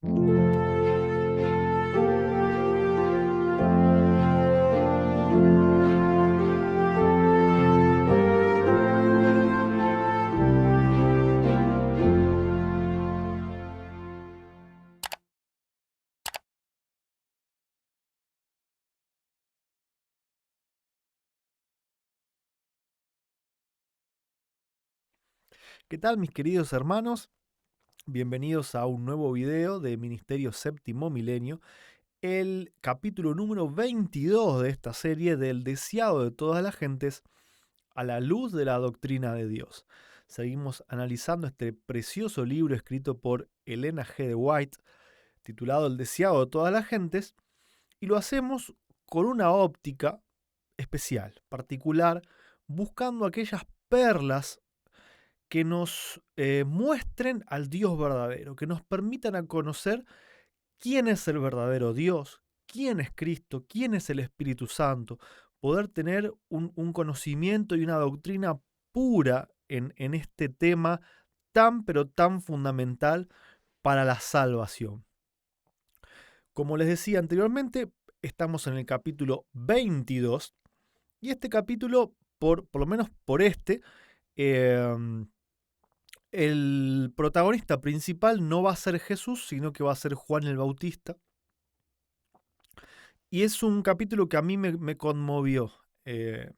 ¿Qué tal, mis queridos hermanos? Bienvenidos a un nuevo video de Ministerio Séptimo Milenio, el capítulo número 22 de esta serie del deseado de todas las gentes a la luz de la doctrina de Dios. Seguimos analizando este precioso libro escrito por Elena G. de White, titulado El deseado de todas las gentes, y lo hacemos con una óptica especial, particular, buscando aquellas perlas que nos muestren al Dios verdadero, que nos permitan a conocer quién es el verdadero Dios, quién es Cristo, quién es el Espíritu Santo, poder tener un conocimiento y una doctrina pura en este tema tan pero tan fundamental para la salvación. Como les decía anteriormente, estamos en el capítulo 22 y este capítulo, por lo menos por eh, el protagonista principal no va a ser Jesús, sino que va a ser Juan el Bautista. Y es un capítulo que a mí me conmovió. Eh,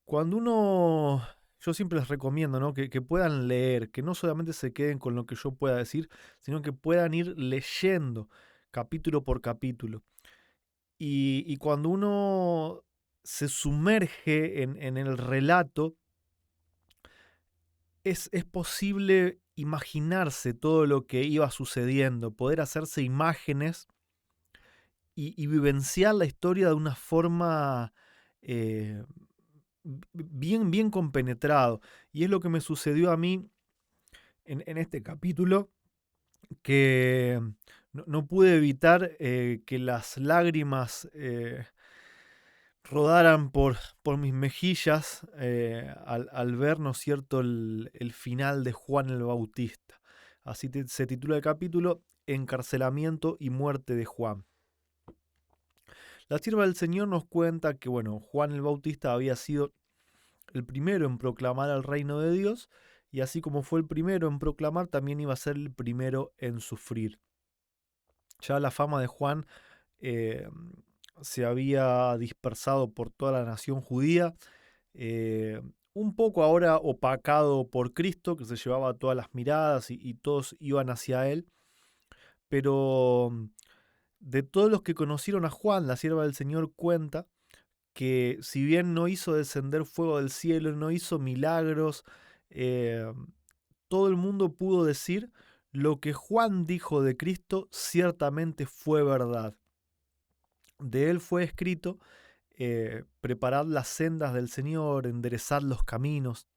yo siempre les recomiendo, ¿no? Que puedan leer, que no solamente se queden con lo que yo pueda decir, sino que puedan ir leyendo capítulo por capítulo. Y cuando uno se sumerge en el relato, es posible imaginarse todo lo que iba sucediendo, poder hacerse imágenes y vivenciar la historia de una forma eh, bien compenetrado. Y es lo que me sucedió a mí en este capítulo, que no pude evitar que las lágrimas rodaran por mis mejillas al ver, ¿no es cierto?, el final de Juan el Bautista. Así se titula el capítulo, Encarcelamiento y muerte de Juan. La sierva del Señor nos cuenta que, bueno, Juan el Bautista había sido el primero en proclamar el reino de Dios, y así como fue el primero en proclamar, también iba a ser el primero en sufrir. Ya la fama de Juan eh, se había dispersado por toda la nación judía, eh, un poco ahora opacado por Cristo, que se llevaba todas las miradas y todos iban hacia él, pero de todos los que conocieron a Juan, la sierva del Señor cuenta que si bien no hizo descender fuego del cielo, no hizo milagros, eh, todo el mundo pudo decir lo que Juan dijo de Cristo ciertamente fue verdad. De él fue escrito, preparad las sendas del Señor, enderezad los caminos.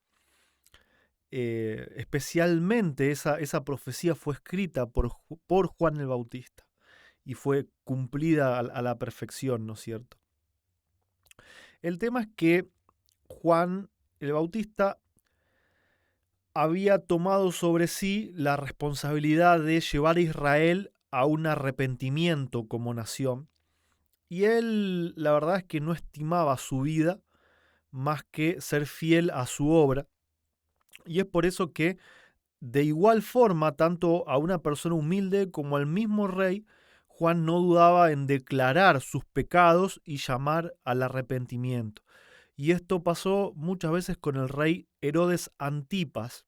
Especialmente esa profecía fue escrita por Juan el Bautista y fue cumplida a la perfección, ¿no es cierto? El tema es que Juan el Bautista había tomado sobre sí la responsabilidad de llevar a Israel a un arrepentimiento como nación, y él la verdad es que no estimaba su vida más que ser fiel a su obra, y es por eso que de igual forma, tanto a una persona humilde como al mismo rey, Juan no dudaba en declarar sus pecados y llamar al arrepentimiento. Y esto pasó muchas veces con el rey Herodes Antipas,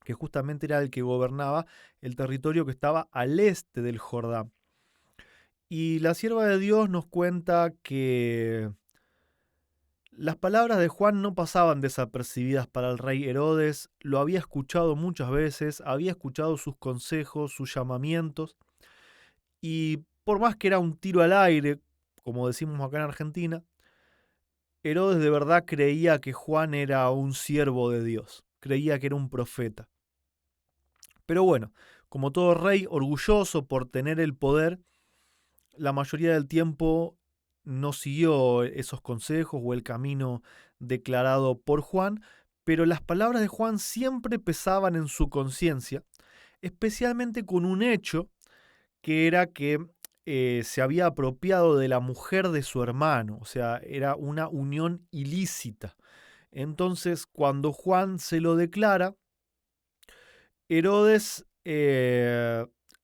que justamente era el que gobernaba el territorio que estaba al este del Jordán. Y la sierva de Dios nos cuenta que las palabras de Juan no pasaban desapercibidas para el rey Herodes, lo había escuchado muchas veces, había escuchado sus consejos, sus llamamientos, y por más que era un tiro al aire, como decimos acá en Argentina, Herodes de verdad creía que Juan era un siervo de Dios, creía que era un profeta. Pero bueno, como todo rey orgulloso por tener el poder, la mayoría del tiempo no siguió esos consejos o el camino declarado por Juan, pero las palabras de Juan siempre pesaban en su conciencia, especialmente con un hecho que era que se había apropiado de la mujer de su hermano, o sea, era una unión ilícita. Entonces, cuando Juan se lo declara, Herodes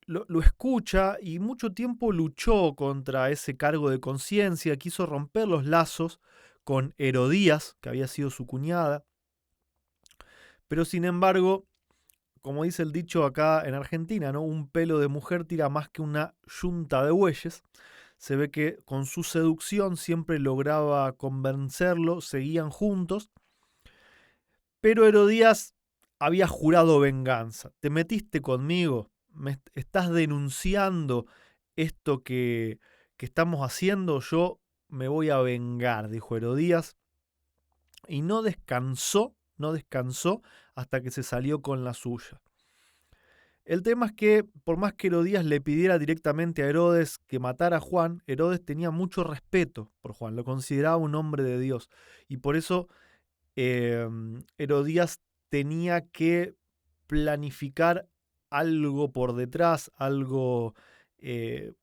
lo escucha y mucho tiempo luchó contra ese cargo de conciencia, quiso romper los lazos con Herodías, que había sido su cuñada, pero sin embargo, como dice el dicho acá en Argentina, ¿no? Un pelo de mujer tira más que una yunta de bueyes. Se ve que con su seducción siempre lograba convencerlo, seguían juntos, pero Herodías había jurado venganza. Te metiste conmigo, me estás denunciando esto que estamos haciendo, yo me voy a vengar, dijo Herodías, y no descansó hasta que se salió con la suya. El tema es que, por más que Herodías le pidiera directamente a Herodes que matara a Juan, Herodes tenía mucho respeto por Juan, lo consideraba un hombre de Dios, y por eso Herodías tenía que planificar algo por detrás, algo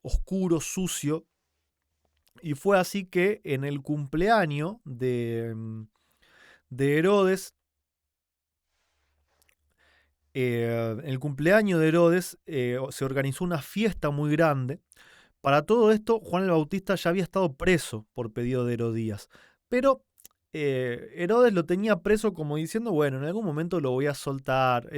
oscuro, sucio, y fue así que en el cumpleaños de Herodes, se organizó una fiesta muy grande. Para todo esto, Juan el Bautista ya había estado preso por pedido de Herodías, pero Herodes lo tenía preso como diciendo, bueno, en algún momento lo voy a soltar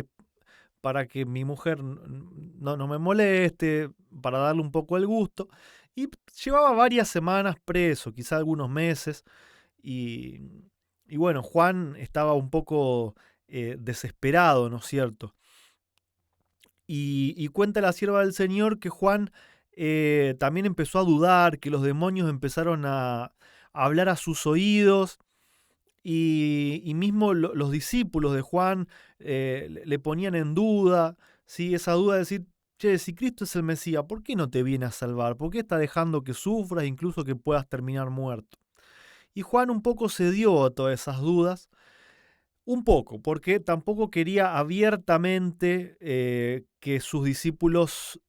para que mi mujer no me moleste, para darle un poco el gusto. Y llevaba varias semanas preso, quizá algunos meses, y, y bueno, Juan estaba un poco desesperado, ¿no es cierto? Y cuenta la sierva del Señor que Juan también empezó a dudar, que los demonios empezaron a hablar a sus oídos y mismo los discípulos de Juan le ponían en duda, ¿sí? Esa duda de decir, che, si Cristo es el Mesías, ¿por qué no te viene a salvar? ¿Por qué está dejando que sufras, incluso que puedas terminar muerto? Y Juan un poco cedió a todas esas dudas, un poco, porque tampoco quería abiertamente que sus discípulos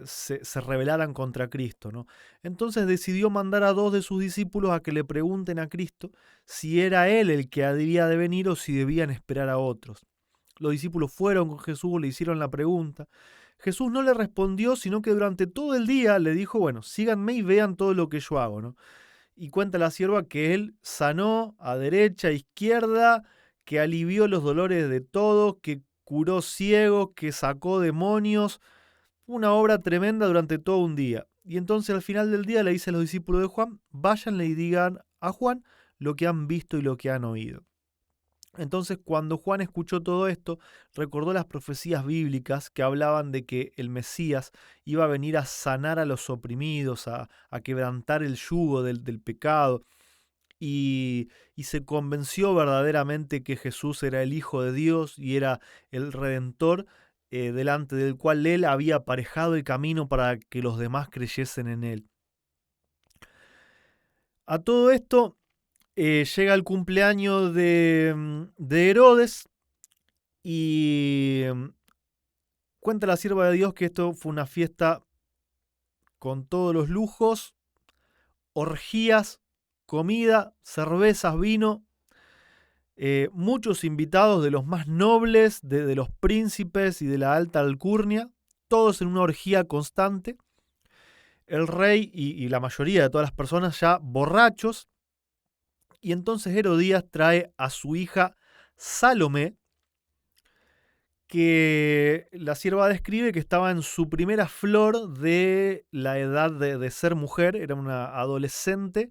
se rebelaran contra Cristo, ¿no? Entonces decidió mandar a 2 de sus discípulos a que le pregunten a Cristo si era él el que había de venir o si debían esperar a otros. Los discípulos fueron con Jesús, le hicieron la pregunta. Jesús no le respondió, sino que durante todo el día le dijo, bueno, síganme y vean todo lo que yo hago, ¿no? Y cuenta la sierva que él sanó a derecha, a izquierda, que alivió los dolores de todos, que curó ciegos, que sacó demonios. Una obra tremenda durante todo un día. Y entonces al final del día le dice a los discípulos de Juan, váyanle y digan a Juan lo que han visto y lo que han oído. Entonces, cuando Juan escuchó todo esto, recordó las profecías bíblicas que hablaban de que el Mesías iba a venir a sanar a los oprimidos, a quebrantar el yugo del pecado, y se convenció verdaderamente que Jesús era el Hijo de Dios y era el Redentor, delante del cual él había aparejado el camino para que los demás creyesen en él. A todo esto llega el cumpleaños de Herodes y cuenta la sierva de Dios que esto fue una fiesta con todos los lujos, orgías, comida, cervezas, vino, muchos invitados de los más nobles, de los príncipes y de la alta alcurnia, todos en una orgía constante. El rey y la mayoría de todas las personas ya borrachos. Y entonces Herodías trae a su hija Salomé, que la sierva describe que estaba en su primera flor de la edad de ser mujer, era una adolescente,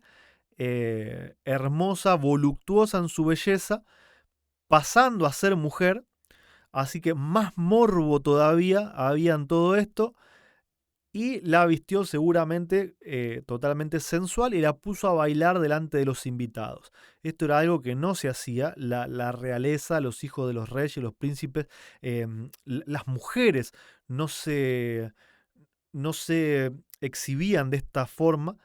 hermosa, voluptuosa en su belleza, pasando a ser mujer, así que más morbo todavía había en todo esto, y la vistió seguramente totalmente sensual y la puso a bailar delante de los invitados. Esto era algo que no se hacía, la realeza, los hijos de los reyes, los príncipes, las mujeres no se, no se exhibían de esta forma,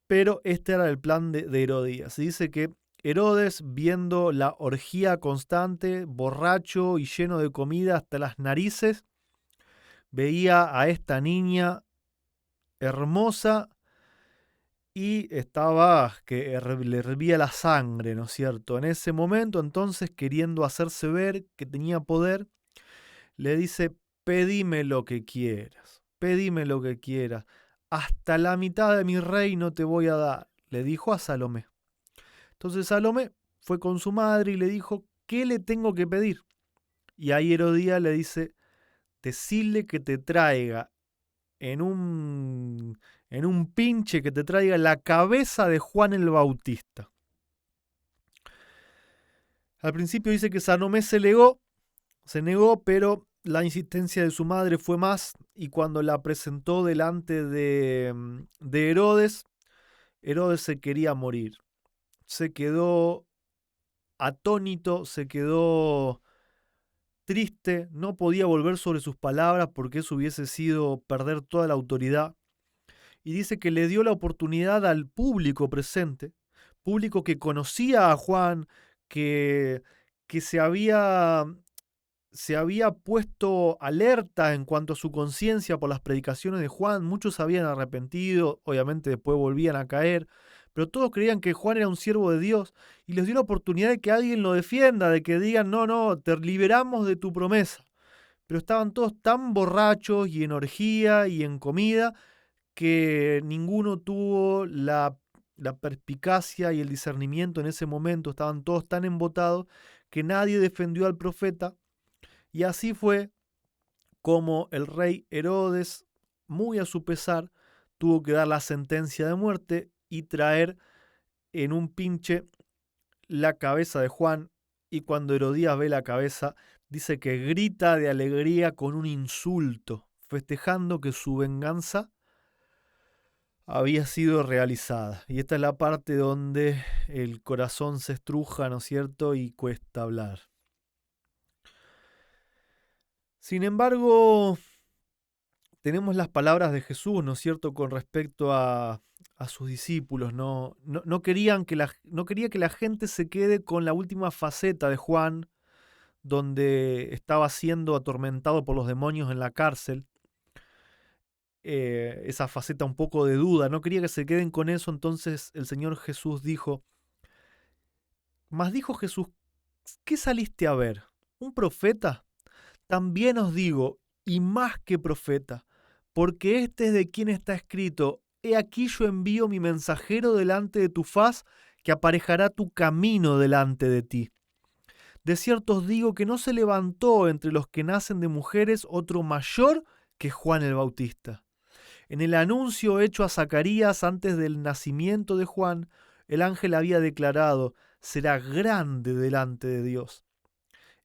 pero este era el plan de Herodías. Se dice que Herodes, viendo la orgía constante, borracho y lleno de comida hasta las narices, veía a esta niña hermosa y estaba que le hervía la sangre, ¿no es cierto? En ese momento, entonces, queriendo hacerse ver que tenía poder, le dice: pedime lo que quieras, pedime lo que quieras, hasta la mitad de mi reino te voy a dar, le dijo a Salomé. Entonces Salomé fue con su madre y le dijo: ¿qué le tengo que pedir? Y ahí Herodías le dice: decile que te traiga en un pinche, que te traiga la cabeza de Juan el Bautista. Al principio dice que Salomé se negó, pero la insistencia de su madre fue más, y cuando la presentó delante de Herodes, Herodes se quería morir. Se quedó atónito, se quedó triste, no podía volver sobre sus palabras porque eso hubiese sido perder toda la autoridad. Y dice que le dio la oportunidad al público presente, público que conocía a Juan, que, que se había puesto alerta en cuanto a su conciencia por las predicaciones de Juan. Muchos se habían arrepentido, obviamente después volvían a caer, pero todos creían que Juan era un siervo de Dios y les dio la oportunidad de que alguien lo defienda, de que digan: no, no, te liberamos de tu promesa. Pero estaban todos tan borrachos y en orgía y en comida que ninguno tuvo la perspicacia y el discernimiento en ese momento. Estaban todos tan embotados que nadie defendió al profeta. Y así fue como el rey Herodes, muy a su pesar, tuvo que dar la sentencia de muerte y traer en un pinche la cabeza de Juan. Y cuando Herodías ve la cabeza, dice que grita de alegría con un insulto, festejando que su venganza había sido realizada. Y esta es la parte donde el corazón se estruja, ¿no es cierto?, y cuesta hablar. Sin embargo, tenemos las palabras de Jesús, ¿no es cierto?, con respecto a sus discípulos. No quería que la gente se quede con la última faceta de Juan, donde estaba siendo atormentado por los demonios en la cárcel. Esa faceta un poco de duda, no quería que se queden con eso. Entonces el Señor Jesús dijo: mas dijo Jesús, ¿qué saliste a ver? ¿Un profeta? También os digo, y más que profeta, porque este es de quien está escrito: he aquí yo envío mi mensajero delante de tu faz, que aparejará tu camino delante de ti. De cierto os digo que no se levantó entre los que nacen de mujeres otro mayor que Juan el Bautista. En el anuncio hecho a Zacarías antes del nacimiento de Juan, el ángel había declarado: será grande delante de Dios.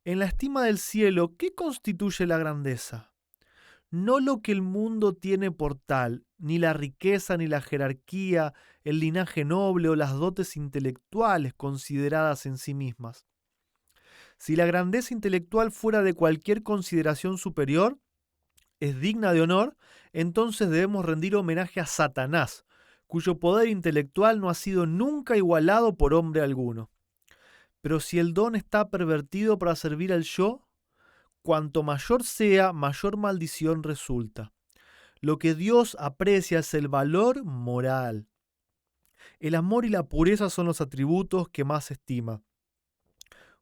En la estima del cielo, ¿qué constituye la grandeza? No lo que el mundo tiene por tal, ni la riqueza, ni la jerarquía, el linaje noble o las dotes intelectuales consideradas en sí mismas. Si la grandeza intelectual fuera de cualquier consideración superior, es digna de honor, entonces debemos rendir homenaje a Satanás, cuyo poder intelectual no ha sido nunca igualado por hombre alguno. Pero si el don está pervertido para servir al yo, cuanto mayor sea, mayor maldición resulta. Lo que Dios aprecia es el valor moral. El amor y la pureza son los atributos que más estima.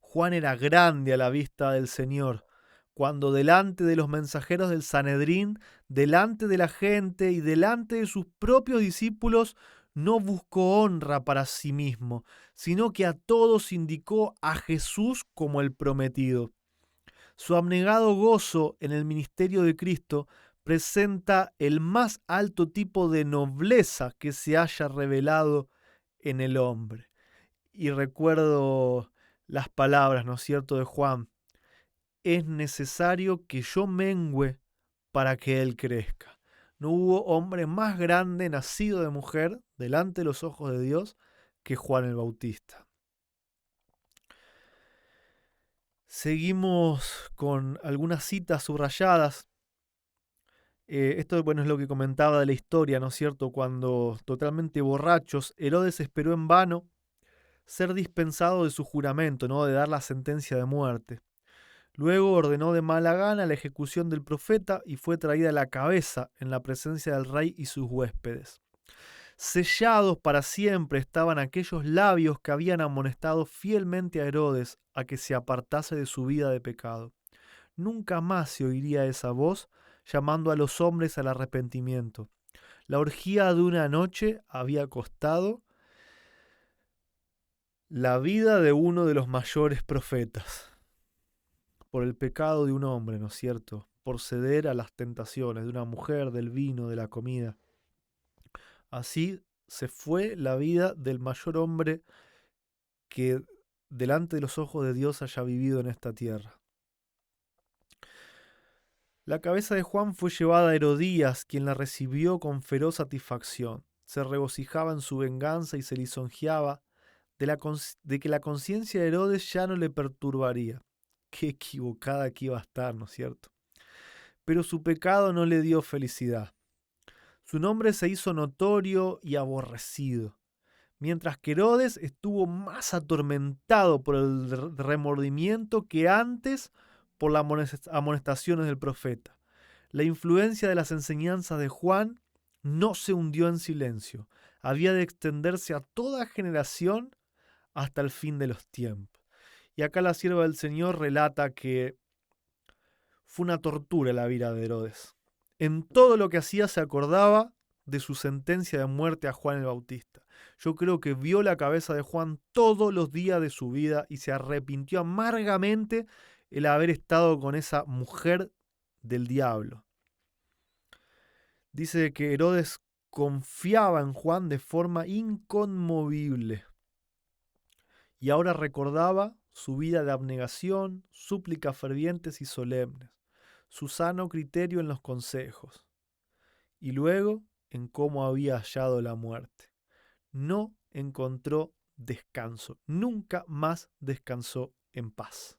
Juan era grande a la vista del Señor, cuando delante de los mensajeros del Sanedrín, delante de la gente y delante de sus propios discípulos, no buscó honra para sí mismo, sino que a todos indicó a Jesús como el prometido. Su abnegado gozo en el ministerio de Cristo presenta el más alto tipo de nobleza que se haya revelado en el hombre. Y recuerdo las palabras, ¿no es cierto?, de Juan: es necesario que yo mengüe para que Él crezca. No hubo hombre más grande nacido de mujer delante de los ojos de Dios que Juan el Bautista. Seguimos con algunas citas subrayadas. Esto, bueno, es lo que comentaba de la historia, ¿no es cierto? Cuando, totalmente borrachos, Herodes esperó en vano ser dispensado de su juramento, ¿no?, de dar la sentencia de muerte. Luego ordenó de mala gana la ejecución del profeta y fue traída la cabeza en la presencia del rey y sus huéspedes. Sellados para siempre estaban aquellos labios que habían amonestado fielmente a Herodes a que se apartase de su vida de pecado. Nunca más se oiría esa voz llamando a los hombres al arrepentimiento. La orgía de una noche había costado la vida de uno de los mayores profetas. Por el pecado de un hombre, ¿no es cierto? Por ceder a las tentaciones de una mujer, del vino, de la comida. Así se fue la vida del mayor hombre que delante de los ojos de Dios haya vivido en esta tierra. La cabeza de Juan fue llevada a Herodías, quien la recibió con feroz satisfacción. Se regocijaba en su venganza y se lisonjeaba de que la conciencia de Herodes ya no le perturbaría. Qué equivocada que iba a estar, ¿no es cierto? Pero su pecado no le dio felicidad. Su nombre se hizo notorio y aborrecido, mientras que Herodes estuvo más atormentado por el remordimiento que antes por las amonestaciones del profeta. La influencia de las enseñanzas de Juan no se hundió en silencio, había de extenderse a toda generación hasta el fin de los tiempos. Y acá la sierva del Señor relata que fue una tortura la vida de Herodes. En todo lo que hacía se acordaba de su sentencia de muerte a Juan el Bautista. Yo creo que vio la cabeza de Juan todos los días de su vida y se arrepintió amargamente el haber estado con esa mujer del diablo. Dice que Herodes confiaba en Juan de forma inconmovible y ahora recordaba su vida de abnegación, súplicas fervientes y solemnes, su sano criterio en los consejos, y luego en cómo había hallado la muerte. No encontró descanso, nunca más descansó en paz.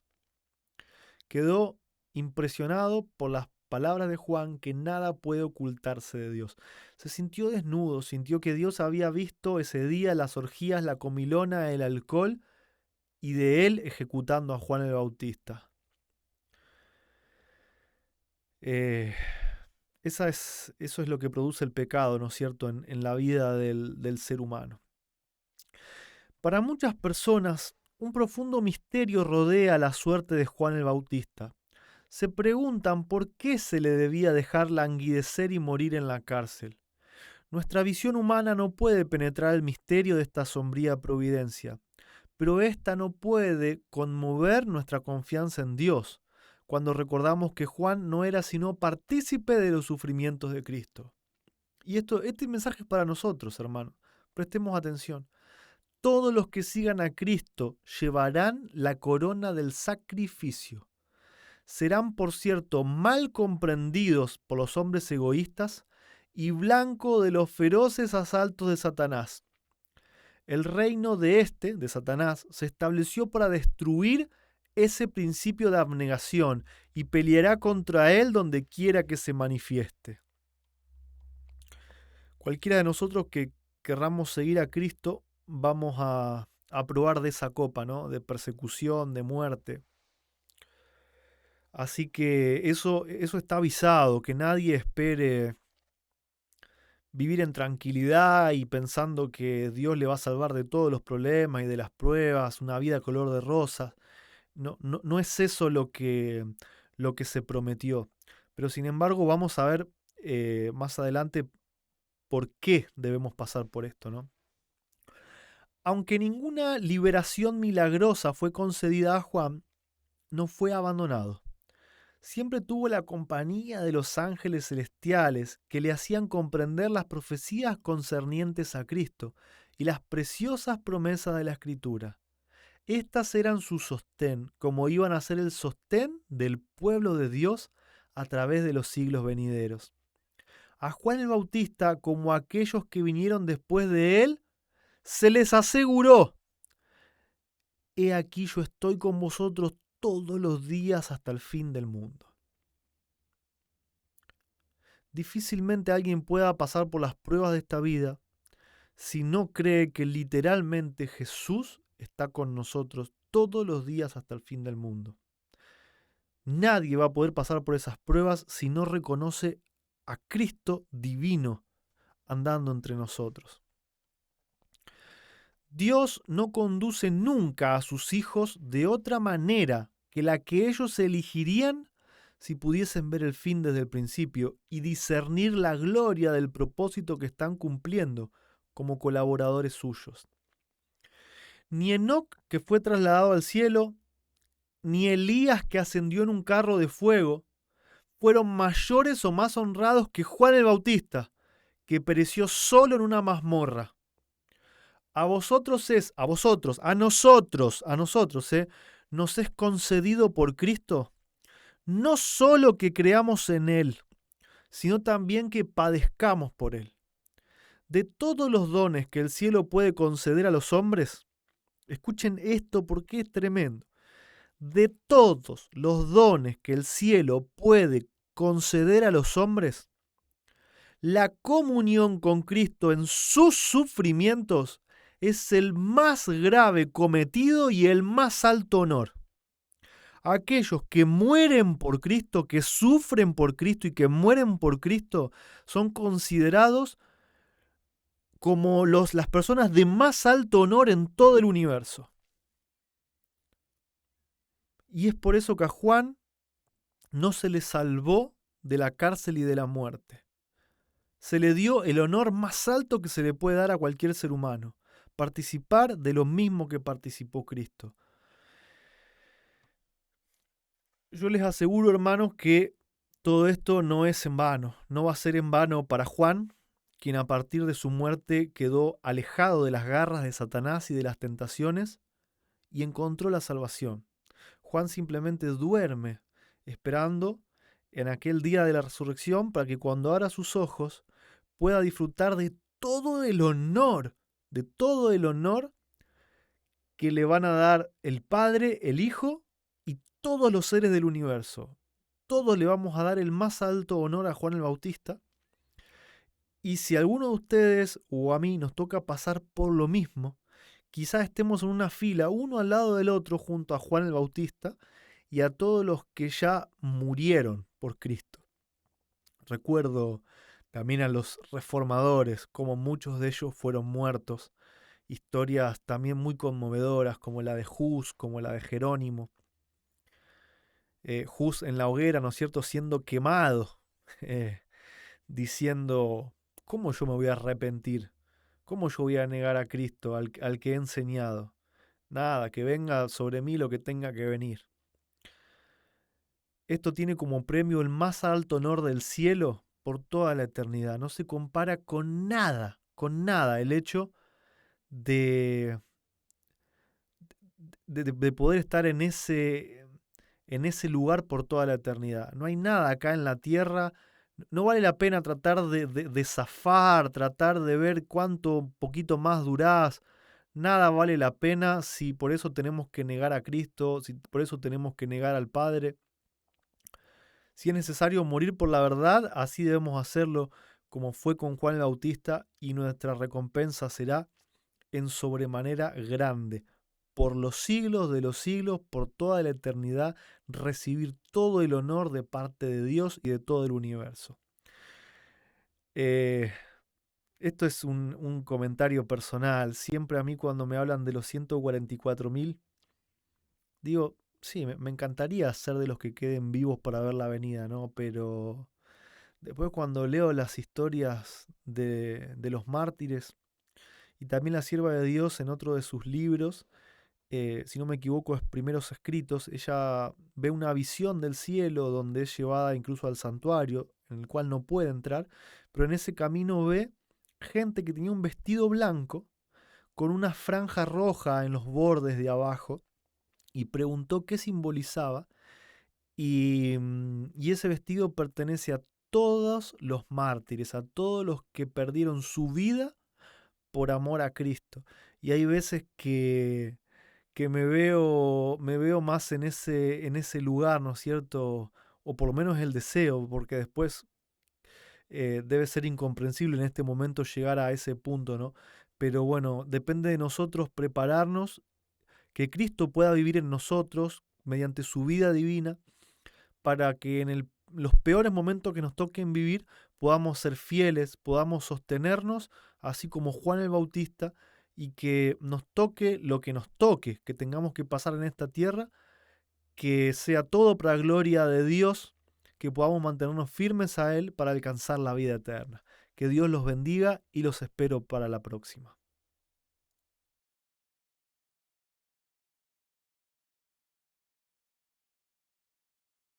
Quedó impresionado por las palabras de Juan que nada puede ocultarse de Dios. Se sintió desnudo, sintió que Dios había visto ese día las orgías, la comilona, el alcohol y de él ejecutando a Juan el Bautista. Eso es lo que produce el pecado, ¿no es cierto?, en la vida del ser humano. Para muchas personas, un profundo misterio rodea la suerte de Juan el Bautista. Se preguntan por qué se le debía dejar languidecer y morir en la cárcel. Nuestra visión humana no puede penetrar el misterio de esta sombría providencia, pero esta no puede conmover nuestra confianza en Dios, cuando recordamos que Juan no era sino partícipe de los sufrimientos de Cristo. Y este mensaje es para nosotros, hermanos. Prestemos atención. Todos los que sigan a Cristo llevarán la corona del sacrificio. Serán, por cierto, mal comprendidos por los hombres egoístas y blanco de los feroces asaltos de Satanás. El reino de Satanás, se estableció para destruir ese principio de abnegación y peleará contra él donde quiera que se manifieste. Cualquiera de nosotros que querramos seguir a Cristo, vamos a probar de esa copa, ¿no?, de persecución, de muerte. Así que eso está avisado, que nadie espere vivir en tranquilidad y pensando que Dios le va a salvar de todos los problemas y de las pruebas, una vida color de rosas. No es eso lo que se prometió. Pero sin embargo vamos a ver más adelante por qué debemos pasar por esto, ¿no? Aunque ninguna liberación milagrosa fue concedida a Juan, no fue abandonado. Siempre tuvo la compañía de los ángeles celestiales que le hacían comprender las profecías concernientes a Cristo y las preciosas promesas de la Escritura. Estas eran su sostén, como iban a ser el sostén del pueblo de Dios a través de los siglos venideros. A Juan el Bautista, como a aquellos que vinieron después de él, se les aseguró: he aquí yo estoy con vosotros todos los días hasta el fin del mundo. Difícilmente alguien pueda pasar por las pruebas de esta vida si no cree que literalmente Jesús está con nosotros todos los días hasta el fin del mundo. Nadie va a poder pasar por esas pruebas si no reconoce a Cristo divino andando entre nosotros. Dios no conduce nunca a sus hijos de otra manera que la que ellos elegirían si pudiesen ver el fin desde el principio y discernir la gloria del propósito que están cumpliendo como colaboradores suyos. Ni Enoc, que fue trasladado al cielo, ni Elías, que ascendió en un carro de fuego, fueron mayores o más honrados que Juan el Bautista, que pereció solo en una mazmorra. A nosotros, nos es concedido por Cristo, no solo que creamos en Él, sino también que padezcamos por Él. De todos los dones que el cielo puede conceder a los hombres, escuchen esto porque es tremendo. De todos los dones que el cielo puede conceder a los hombres, la comunión con Cristo en sus sufrimientos es el más grave cometido y el más alto honor. Aquellos que mueren por Cristo, que sufren por Cristo y que mueren por Cristo, son considerados como las personas de más alto honor en todo el universo. Y es por eso que a Juan no se le salvó de la cárcel y de la muerte. Se le dio el honor más alto que se le puede dar a cualquier ser humano: participar de lo mismo que participó Cristo. Yo les aseguro, hermanos, que todo esto no es en vano. No va a ser en vano para Juan, quien a partir de su muerte quedó alejado de las garras de Satanás y de las tentaciones y encontró la salvación. Juan simplemente duerme, esperando en aquel día de la resurrección para que cuando abra sus ojos pueda disfrutar de todo el honor que le van a dar el Padre, el Hijo y todos los seres del universo. Todos le vamos a dar el más alto honor a Juan el Bautista. Y si a alguno de ustedes o a mí nos toca pasar por lo mismo, quizás estemos en una fila, uno al lado del otro, junto a Juan el Bautista y a todos los que ya murieron por Cristo. Recuerdo también a los reformadores, como muchos de ellos fueron muertos. Historias también muy conmovedoras, como la de Hus, como la de Jerónimo. Hus en la hoguera, ¿no es cierto?, siendo quemado, diciendo: ¿cómo yo me voy a arrepentir? ¿Cómo yo voy a negar a Cristo, al que he enseñado? Nada, que venga sobre mí lo que tenga que venir. Esto tiene como premio el más alto honor del cielo por toda la eternidad. No se compara con nada el hecho de, de poder estar en ese lugar por toda la eternidad. No hay nada acá en la tierra. No vale la pena tratar de zafar, tratar de ver cuánto poquito más durás. Nada vale la pena si por eso tenemos que negar a Cristo, si por eso tenemos que negar al Padre. Si es necesario morir por la verdad, así debemos hacerlo, como fue con Juan el Bautista, y nuestra recompensa será en sobremanera grande. Por los siglos de los siglos, por toda la eternidad, recibir todo el honor de parte de Dios y de todo el universo. Esto es un comentario personal. Siempre a mí cuando me hablan de los 144.000, digo, sí, me encantaría ser de los que queden vivos para ver la venida, ¿no? Pero después cuando leo las historias de los mártires y también la sierva de Dios en otro de sus libros, si no me equivoco es Primeros Escritos, ella ve una visión del cielo donde es llevada incluso al santuario, en el cual no puede entrar, pero en ese camino ve gente que tenía un vestido blanco con una franja roja en los bordes de abajo y preguntó qué simbolizaba y ese vestido pertenece a todos los mártires, a todos los que perdieron su vida por amor a Cristo. Y hay veces que me veo más en ese lugar, ¿no es cierto? O por lo menos el deseo, porque después debe ser incomprensible en este momento llegar a ese punto, ¿no? Pero bueno, depende de nosotros prepararnos, que Cristo pueda vivir en nosotros mediante su vida divina, para que en los peores momentos que nos toquen vivir podamos ser fieles, podamos sostenernos, así como Juan el Bautista, y que nos toque lo que nos toque, que tengamos que pasar en esta tierra, que sea todo para gloria de Dios, que podamos mantenernos firmes a Él para alcanzar la vida eterna. Que Dios los bendiga y los espero para la próxima.